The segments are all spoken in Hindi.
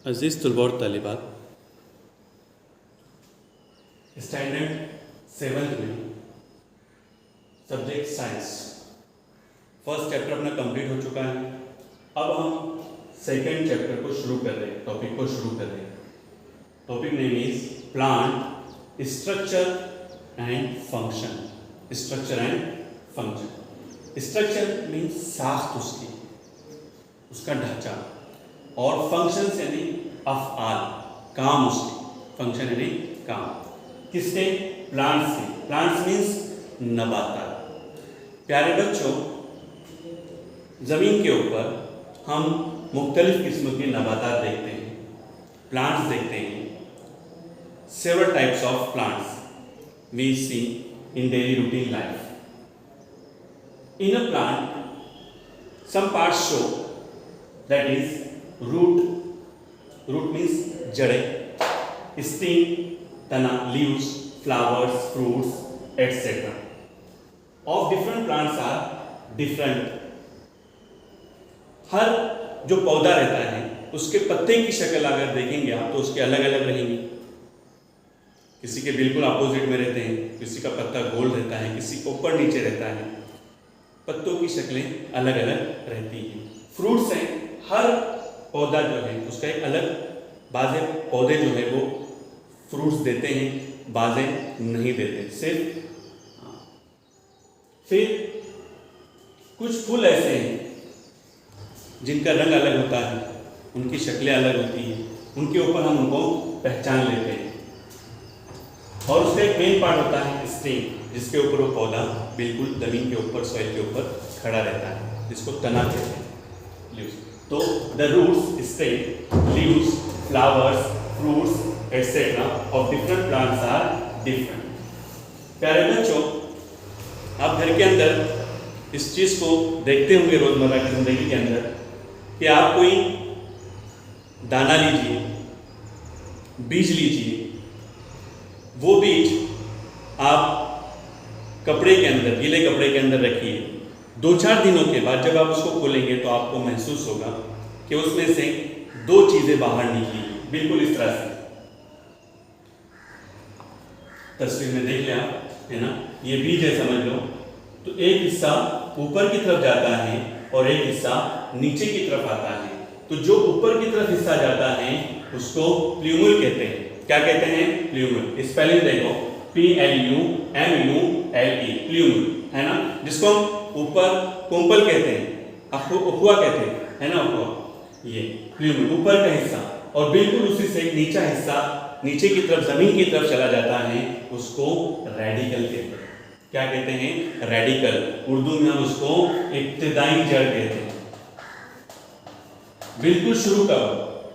अजीज़ तलबा तालिबात, स्टैंडर्ड 7th में सब्जेक्ट साइंस फर्स्ट चैप्टर अपना कंप्लीट हो चुका है। अब हम सेकंड चैप्टर को शुरू कर रहे हैं, टॉपिक को शुरू कर रहे हैं। Topic name is plant structure and function. Structure and function. Structure means साख्त उसका ढांचा, और फंक्शन यानी अफ़आल, काम उसके। फंक्शन यानी काम किसके? प्लांट्स के। प्लांट्स मीन्स नबातात। प्यारे बच्चों, ज़मीन के ऊपर हम मुख्तलिफ किस्म के नबातात देखते हैं, प्लांट्स देखते हैं। Several types of plants we see in daily routine life. In a plant some parts show, that is root means जड़ें, stem तना, leaves, flowers, fruits, etc. of different plants are different. हर जो पौधा रहता है उसके पत्ते की शक्ल अगर देखेंगे आप तो उसके अलग अलग रहेंगे। किसी के बिल्कुल अपोजिट में रहते हैं, किसी का पत्ता गोल रहता है, किसी को ऊपर नीचे रहता है। पत्तों की शक्लें अलग अलग रहती हैं। फ्रूट्स हैं, हर पौधा जो है उसका एक अलग, बाज़े पौधे जो है वो फ्रूट्स देते हैं, बाज़े नहीं देते सिर्फ। फिर कुछ फूल ऐसे हैं जिनका रंग अलग होता है, उनकी शक्लें अलग होती हैं, उनके ऊपर हम उनको पहचान लेते हैं। और उसका एक मेन पार्ट होता है स्टेम, जिसके ऊपर वो पौधा बिल्कुल ज़मीन के ऊपर, सॉइल के ऊपर खड़ा रहता है, जिसको तना कहते हैं, लीव्स। तो the roots, stem, leaves, flowers, fruits etcetera of different plants are different. प्यारे बच्चों, आप घर के अंदर इस चीज़ को देखते होंगे रोज़मर्रा की ज़िंदगी के अंदर कि आप कोई दाना लीजिए, बीज लीजिए, वो बीज आप कपड़े के अंदर, गीले कपड़े के अंदर रखिए। 2-4 दिनों के बाद जब आप उसको खोलेंगे तो आपको महसूस होगा कि उसमें से 2 चीज़ें बाहर निकली, बिल्कुल इस तरह से। तस्वीर में देख लिया है ना, ये बीज है समझ लो। तो एक हिस्सा ऊपर की तरफ जाता है और एक हिस्सा नीचे की तरफ आता है। तो जो ऊपर की तरफ हिस्सा जाता है उसको प्ल्यूमुल कहते हैं। क्या कहते हैं? प्ल्यूमुल। स्पेलिंग देखो, PLUMULE, प्ल्यूमुल, है ना, जिसको हम ऊपर कोम्पल कहते हैं, अखुआ कहते हैं, है ना, अखुआ। ये प्ल्यूमुल ऊपर का हिस्सा, और बिल्कुल उसी से एक नीचा हिस्सा नीचे की तरफ, जमीन की तरफ चला जाता है, उसको रेडिकल कहते हैं। क्या कहते हैं? रेडिकल। उर्दू में हम उसको इब्तिदाई जड़ कहते हैं। बिल्कुल शुरू का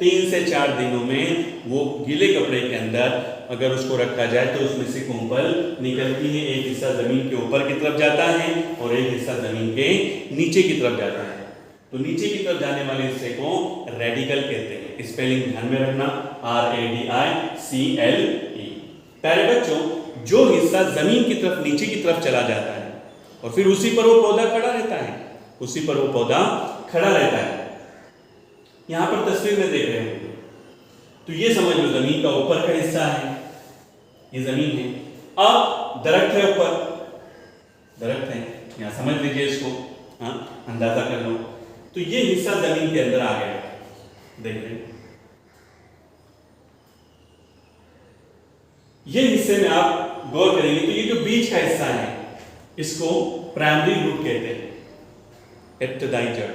3 से 4 दिनों में वो गीले कपड़े के अंदर अगर उसको रखा जाए तो उसमें से कोम्पल निकलती है। एक हिस्सा जमीन के ऊपर की तरफ जाता है और एक हिस्सा जमीन के नीचे की तरफ जाता है। तो नीचे की तरफ जाने वाले हिस्से को रेडिकल कहते हैं। स्पेलिंग ध्यान में रखना, RADICLE। प्यारे बच्चों, जो हिस्सा जमीन की तरफ, नीचे की तरफ चला जाता है और फिर उसी पर वो पौधा खड़ा रहता है, उसी पर वो पौधा खड़ा रहता है। यहां पर तस्वीर में देख रहे हैं तो ये समझ लो जमीन का ऊपर का हिस्सा है, ये जमीन है। अब दरख्त है, ऊपर दरख्त है, यहां समझ लीजिए इसको, हाँ, अंदाजा कर लो। तो ये हिस्सा जमीन के अंदर आ गया, देख रहे हैं। ये हिस्से में आप गौर करेंगे तो ये जो बीच का हिस्सा है इसको प्राइमरी रूट कहते हैं, इब्तिदाई जड़,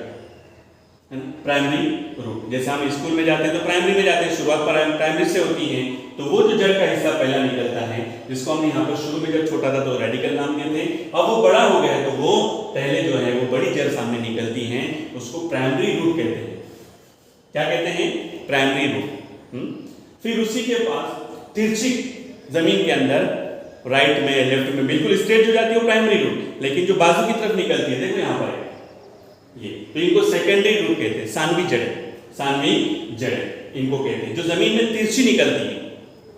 प्राइमरी रूट। जैसे हम स्कूल में जाते हैं तो प्राइमरी में जाते हैं, शुरुआत प्राइमरी से होती है। तो वो जो जड़ का हिस्सा पहला निकलता है, जिसको हमने यहाँ पर शुरू में जब छोटा था तो रेडिकल नाम दिए थे, अब वो बड़ा हो गया है तो वो पहले जो है वो बड़ी जड़ सामने निकलती है, उसको प्राइमरी रूट कहते हैं। क्या कहते हैं? Primary root. फिर उसी के पास तिरछी जमीन के अंदर राइट में, लेफ्ट में बिल्कुल स्ट्रेट जो जाती है वो प्राइमरी रूट, लेकिन जो बाजू की तरफ निकलती है, देखो यहाँ पर ये, तो इनको सेकेंडरी रूट कहते हैं। सानवी जड़ें इनको कहते हैं, जो जमीन में तिरछी निकलती है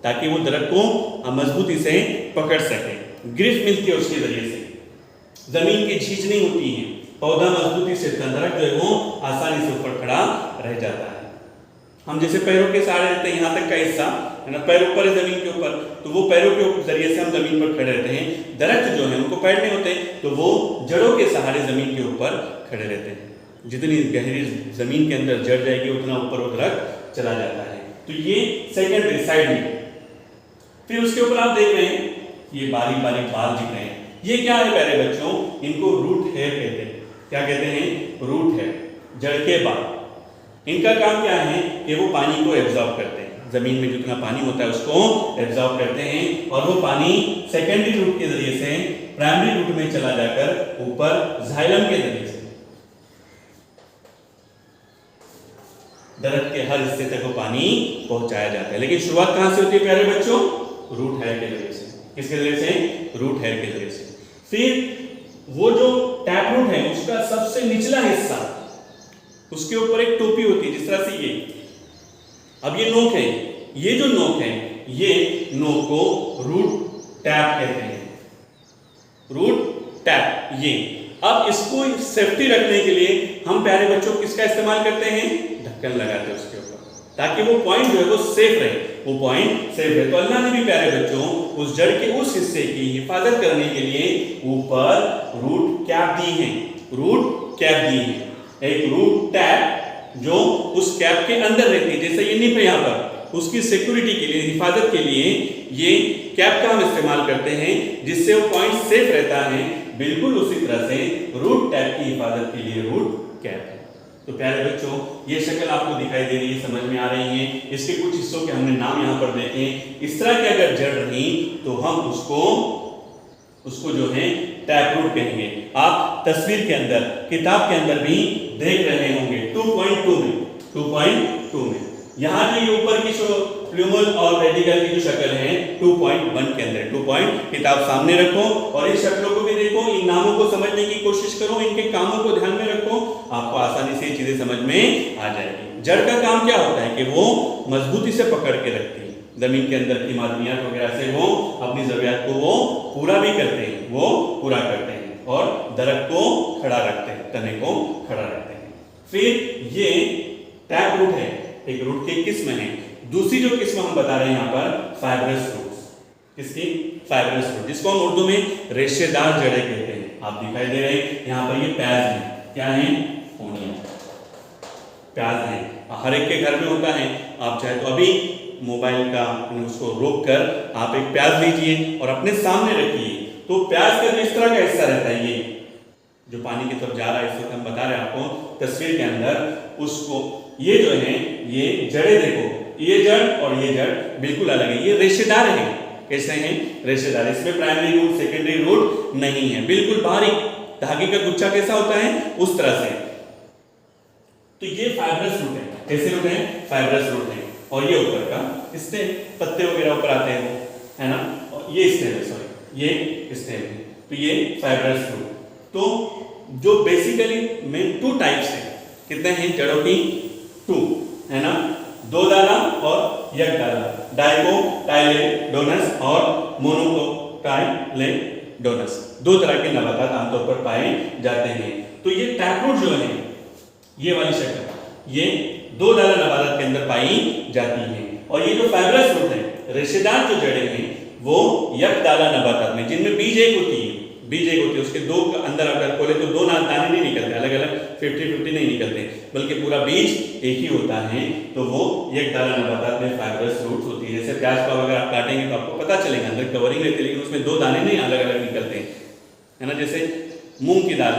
ताकि वो दरख्त को मजबूती से पकड़ सके। ग्रिफ मिलती है उसके जरिए से, जमीन की झींच नहीं होती है, पौधा मजबूती से, दरख्त जो है वो आसानी से ऊपर खड़ा रह जाता है। हम जैसे पैरों के सहारे रहते हैं, यहाँ तक का हिस्सा है ना, पैर ऊपर है जमीन के ऊपर, तो वो पैरों के जरिए से हम जमीन पर खड़े रहते हैं। दरख्त जो है उनको पैर नहीं होते, तो वो जड़ों के सहारे जमीन के ऊपर खड़े रहते हैं। जितनी गहरी जमीन के अंदर जड़ जाएगी उतना ऊपर वो दरख्त चला जाता है। तो ये सेकेंडरी साइड में। फिर उसके ऊपर आप देख रहे हैं ये बारीक बारीक बाल दिख रहे हैं, ये क्या है प्यारे बच्चों, इनको रूट हेयर कहते हैं। क्या कहते हैं? रूट हेयर, जड़ के बाल। इनका काम क्या है कि वो पानी को एब्जॉर्ब करते हैं, जमीन में जितना पानी होता है उसको एब्जॉर्ब करते हैं, और वो पानी सेकेंडरी रूट के जरिए से प्राइमरी रूट में चला जाकर ऊपर जाइलम के जरिए से दरख्त के हर हिस्से तक वो पानी पहुंचाया जाता है। लेकिन शुरुआत कहां से होती है प्यारे बच्चों? रूट हेयर के जरिए से। किसके जरिए से? रूट हेयर के जरिए से। फिर वो जो टैप रूट है उसका सबसे निचला हिस्सा, उसके ऊपर एक टोपी होती है जिस तरह से ये। अब ये नोक है, ये जो नोक है ये नोक को रूट टैप कहते हैं, रूट टैप ये। अब इसको सेफ्टी रखने के लिए हम प्यारे बच्चों किसका इस्तेमाल करते हैं? ढक्कन लगाते हैं उसके ऊपर, ताकि वो पॉइंट जो है वो सेफ रहे, वो पॉइंट सेफ रहे। तो अल्लाह ने भी प्यारे बच्चों उस जड़ के उस हिस्से की हिफाजत करने के लिए ऊपर रूट कैप दी है, रूट कैप दी है। एक रूट टैप जो उस कैप के अंदर रहती है, जैसे ये निप है यहाँ पर, उसकी सिक्योरिटी के लिए, हिफाजत के लिए ये कैप का हम इस्तेमाल करते हैं, जिससे वो पॉइंट सेफ रहता है। बिल्कुल उसी तरह से रूट टैप की हिफाजत के लिए रूट कैप है। तो प्यारे बच्चों ये शक्ल आपको दिखाई दे रही है, समझ में आ रही है। इसके कुछ हिस्सों के हमने नाम यहाँ पर देखे। इस तरह के अगर जड़ रही तो हम उसको जो है टैप रूट कहेंगे। आप तस्वीर के अंदर, किताब के अंदर भी देख रहे होंगे 2.2 में यहाँ जो ये ऊपर की जो प्लूमल और रेडिकल की जो शक्ल है 2.1 के अंदर, 2. किताब सामने रखो और इन शक्लों को भी देखो, इन नामों को समझने की कोशिश करो, इनके कामों को ध्यान में रखो, आपको आसानी से ये चीजें समझ में आ जाएगी। जड़ का काम क्या होता है कि वो मजबूती से पकड़ के रखती है जमीन के अंदर की मादनियात वगैरह से, वो अपनी जरूरियात को वो पूरा भी करते हैं, वो पूरा करते हैं और दरख्त को खड़ा रखते हैं, तने को खड़ा रखते हैं। फिर ये टैप रूट है, एक रूट की किस्म है। दूसरी जो किस्म हम बता रहे हैं यहाँ पर फाइब्रस रूट्स। किसकी? फाइब्रस रूट, जिसको हम उर्दू में रेशेदार जड़ें कहते हैं। आप दिखाई दे रहे हैं यहाँ पर ये प्याज है, क्या है? फोनिया प्याज है, हर एक के घर में होता है। आप चाहे तो अभी मोबाइल का उसको रोक कर आप एक प्याज लीजिए और अपने सामने रखिए, तो प्याज का जो इस तरह का हिस्सा रहता है, ये जो पानी की तरफ जा रहा है, इस वक्त हम बता रहे हैं आपको तस्वीर के अंदर, उसको ये जो है ये जड़ें देखो, ये जड़ और ये जड़ बिल्कुल अलग है, ये रेशेदार है। कैसे हैं? रेशेदार। इसमें प्राइमरी रूट सेकेंडरी रूट नहीं है, बिल्कुल बारीक धागे का गुच्छा कैसा होता है उस तरह से। तो ये फाइब्रस रूट है। कैसे रूट है? फाइब्रस रूट है। और ये ऊपर का इससे पत्ते वगैरह ऊपर आते हैं है ना, और ये स्टेम है, सॉरी ये स्टेम है। तो ये फाइब्रस रूट। तो जो बेसिकली में 2 टाइप्स हैं, कितने हैं जड़ों की? 2 है ना, 2 दाना और 1 दाना, डाइकोटाइलेडोनस और मोनोकोटाइलेडोनस। 2 तरह के नबातात आमतौर पर पाए जाते हैं। तो ये टैपरूट जो है, ये वाली शक्ल, ये 2 दाना नबातात के अंदर पाई जाती है। और ये जो फाइब्रस रूट है, रेशेदार जो जड़ें हैं, वो यकदाला नबातात में, जिनमें बीज एक होती है, उसके 2 अंदर अगर खोले तो 2 दाने नहीं निकलते, अलग अलग 50-50 नहीं निकलते, बल्कि पूरा बीज एक ही होता है। तो वो यकदाला नबातात में फाइब्रस रूट्स होती है। जैसे प्याज को अगर आप काटेंगे तो आपको पता चलेगा, अंदर कवरिंग रहती है, लेकिन उसमें 2 दाने नहीं अलग अलग निकलते हैं, है ना। जैसे मूंग की दाल,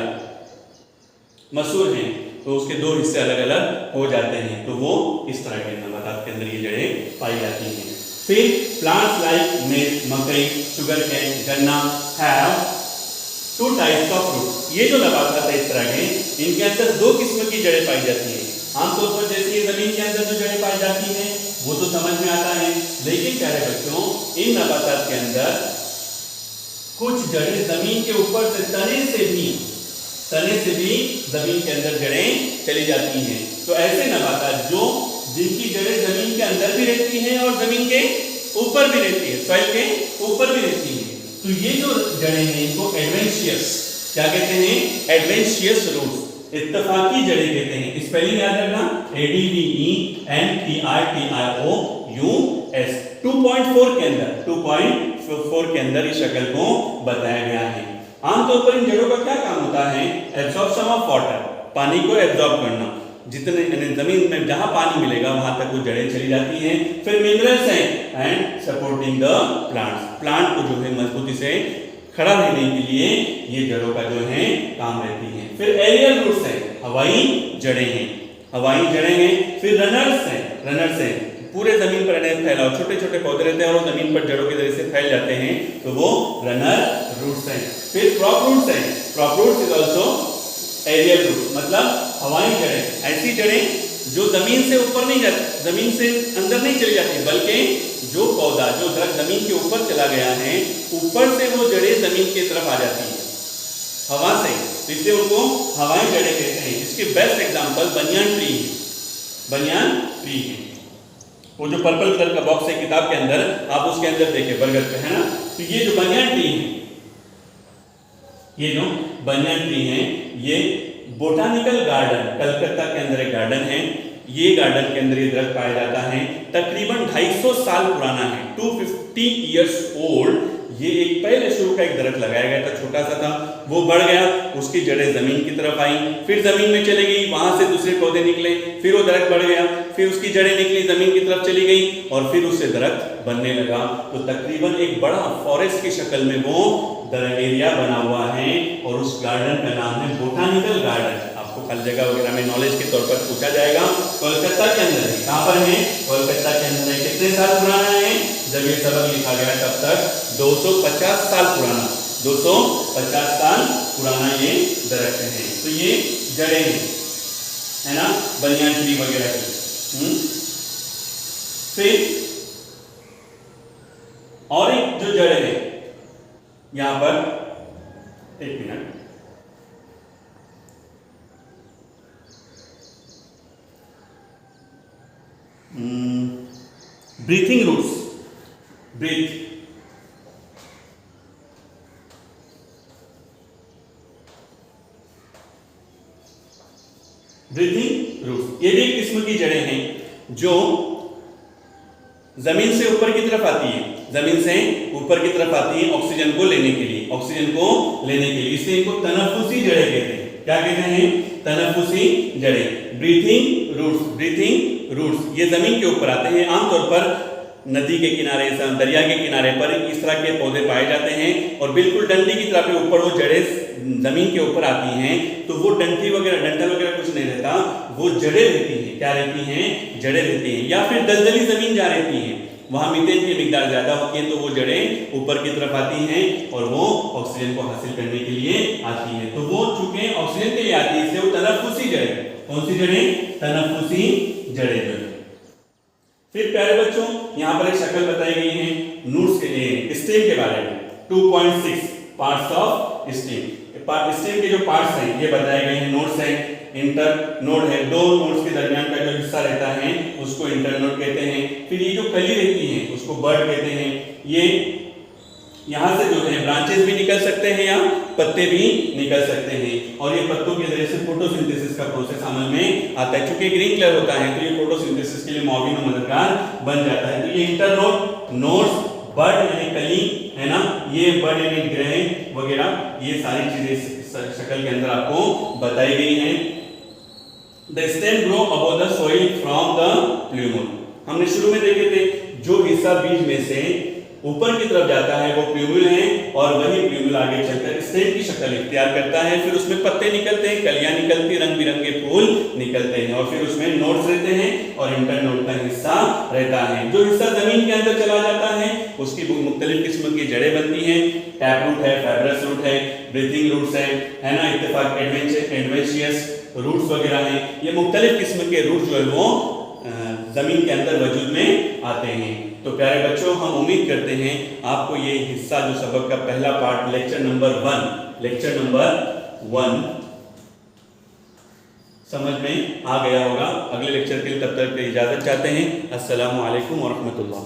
मसूर है, तो उसके 2 हिस्से अलग अलग हो जाते हैं। तो वो इस तरह के नबातात के अंदर ये जड़ें पाई जाती हैं। फिर प्लांट्स लाइक मिल्क, मकई, शुगर केन, गन्ना हैव 2 टाइप्स ऑफ फ्रूट। ये जो नबातात है इस तरह के, इनके अंदर 2 किस्म की जड़ें पाई जाती हैं। आमतौर पर जैसे ये जमीन के अंदर जो जड़ें पाई जाती हैं वो तो समझ में आता है, लेकिन प्यारे बच्चों इन नबातात के अंदर कुछ जड़ें जमीन के ऊपर से तने से भी जमीन के अंदर जड़ें चली जाती हैं। तो ऐसे नबातात जो जिनकी जड़ें जमीन के अंदर भी रहती हैं और जमीन के ऊपर भी रहती है, सॉइल के ऊपर भी रहती है, तो ये जो जड़ें हैं इनको एडवेंशियस क्या कहते हैं? Adventitious roots. इत्तफाकी जड़ें कहते हैं। स्पेलिंग याद रखना, ADVENTIITIOUS। 2.4 के अंदर इस शक्ल को बताया गया है। आमतौर पर इन जड़ों का क्या काम होता है? एब्जॉर्प्शन ऑफ वाटर, पानी को एब्जॉर्ब करना। जितने जमीन में जहां पानी मिलेगा वहां तक वो जड़ें चली जाती हैं। फिर मिनरल्स हैं and supporting the plants, plant को जो है मजबूती से खड़ा रहने के लिए ये जड़ों का जो है काम रहती है। फिर एरियल रूट्स हैं, हवाई जड़ें हैं, हवाई जड़ें हैं। फिर रनर्स हैं, रनर्स हैं पूरे जमीन पर फैलाओ, छोटे छोटे पौधे रहते हैं और वो जमीन पर जड़ों के जरिए से फैल जाते हैं, तो वो रनर रूट्स हैं। फिर क्रॉप रूट्स हैं, crop roots is also aerial root, मतलब हवाई जड़ें, ऐसी जड़ें जो जमीन से ऊपर नहीं जाती, जमीन से अंदर नहीं चली जाती, बल्कि जो पौधा जो दरख्त जमीन के ऊपर चला गया है, ऊपर से वो जड़ें जमीन की तरफ आ जाती है हवा से, इसलिए उनको हवाई जड़ें कहते हैं। इसके बेस्ट एग्जांपल बनियान ट्री है, बनियान ट्री है। वो जो पर्पल कलर का बॉक्स है किताब के अंदर, आप उसके अंदर देखें बरगद पे, है ना। तो ये जो बनियान ट्री है, ये जो बनियान ट्री है, ये बोटानिकल गार्डन कलकत्ता के अंदर एक गार्डन है। ये गार्डन के अंदर ये दरख्त पाया जाता है, तकरीबन 250 साल पुराना है, 250 इयर्स ओल्ड। ये एक पहले शुरू का एक दरख्त लगाया गया था, छोटा सा था, वो बढ़ गया, उसकी जड़ें जमीन की तरफ आई, फिर जमीन में चली गई, वहां से दूसरे पौधे निकले, फिर वो दरख्त बढ़ गया, फिर उसकी जड़ें निकली, जमीन की तरफ चली गई और फिर उससे दरख्त बनने लगा। तो तकरीबन एक बड़ा फॉरेस्ट की शक्ल में वो एरिया बना हुआ है और उस गार्डन का नाम है बोटानिकल गार्डन। आपको हर जगह वगैरह में नॉलेज के तौर पर पूछा जाएगा। कोलकाता के अंदर है, कहां पर है? कोलकाता के अंदर है। कितने साल पुराना है? जब ये सबक लिखा गया तब तक 250 साल पुराना, 250 साल पुराना ये दरख्त है। तो ये जड़ें हैं, है ना, बनियान ट्री वगैरह की। फिर और एक जो जड़ें हैं यहां पर, एक minute, breathing roots, breath, breathing roots, ये भी एक किस्म की जड़ें हैं जो जमीन से ऊपर की तरफ आती है, जमीन से ऊपर की तरफ आती है ऑक्सीजन को लेने के लिए, ऑक्सीजन को लेने के लिए, इसलिए इनको तनफुसी जड़ें कहते हैं। क्या कहते हैं? तनफुसी जड़ें, ब्रीथिंग रूट्स, ब्रीथिंग रूट्स। ये जमीन के ऊपर आते हैं, आमतौर पर नदी के किनारे, दरिया के किनारे पर इस तरह के पौधे पाए जाते हैं और बिल्कुल डंडी की तरह पे ऊपर वो जड़ें जमीन के ऊपर आती हैं। तो वो डंडी वगैरह, डंठल वगैरह कुछ नहीं रहता, वो जड़ें रहती हैं। क्या रहती हैं? जड़ें रहती हैं। या फिर दलदली जमीन जा रहती है, वहां मीथेन की मिकदार ज्यादा होती है, तो वो जड़ें ऊपर की तरफ आती हैं और वो ऑक्सीजन को हासिल करने के लिए आती है। तो वो चूंकि ऑक्सीजन के लिए आती है, इसलिए वो तनफुसी जड़ें। कौन सी जड़ें? तनफुसी जड़ें जो है। फिर प्यारे बच्चों, यहाँ पर एक शक्ल बताई गई है नोड्स के लिए, स्टेम के बारे में। 2.6 पार्ट्स ऑफ स्टेम, स्टेम के जो पार्ट्स हैं ये बताए गए हैं। नोड्स हैं, इंटर नोड है, दो नोड्स के दरमियान का जो हिस्सा रहता है उसको इंटरनोड कहते हैं। फिर ये जो कली रहती है उसको बड कहते हैं। ये यहाँ से जो है ब्रांचेस भी निकल सकते हैं या पत्ते भी निकल सकते हैं और ये पत्तों के जरिए से फोटोसिंथेसिस का प्रोसेस अमल में आता है। क्योंकि ग्रीन कलर होता है तो ये फोटोसिंथेसिस के लिए मुआविन और मददगार बन जाता है। तो ये इंटरनोड, नोड्स, बड यानी कली, है ना, ये बड यानी ग्रेन वगैरह, ये सारी चीजें शक्ल के अंदर आपको बताई गई हैं। The stem grow above the soil from the plumule. हमने शुरू में देखे थे जो हिस्सा बीज में से ऊपर की तरफ जाता है वो प्लूमल है और वही प्लूमल आगे चलकर स्टेम की शक्ल इख्तियार करता है। फिर उसमें पत्ते निकलते हैं, कलियां निकलती, रंग बिरंगे फूल निकलते हैं और फिर उसमें नोड्स रहते हैं और इंटरनोड का हिस्सा रहता है। जो हिस्सा जमीन के अंदर चला जाता है उसकी मुख्तलिफ किस्म की जड़ें बनती हैं। टैप रूट है, फाइब्रस रूट है, ब्रीथिंग रूट्स है ना, इत्तेफाक एडवेंशियस रूट्स वगैरह हैं। ये मुख्तलिफ किस्म के रूट जो है वो जमीन के अंदर वजूद में आते हैं। तो प्यारे बच्चों, हम उम्मीद करते हैं आपको ये हिस्सा जो सबक का पहला पार्ट लेक्चर नंबर 1 समझ में आ गया होगा। अगले लेक्चर के लिए तब तक इजाजत चाहते हैं। अस्सलामु अलैकुम व रहमतुल्लाह।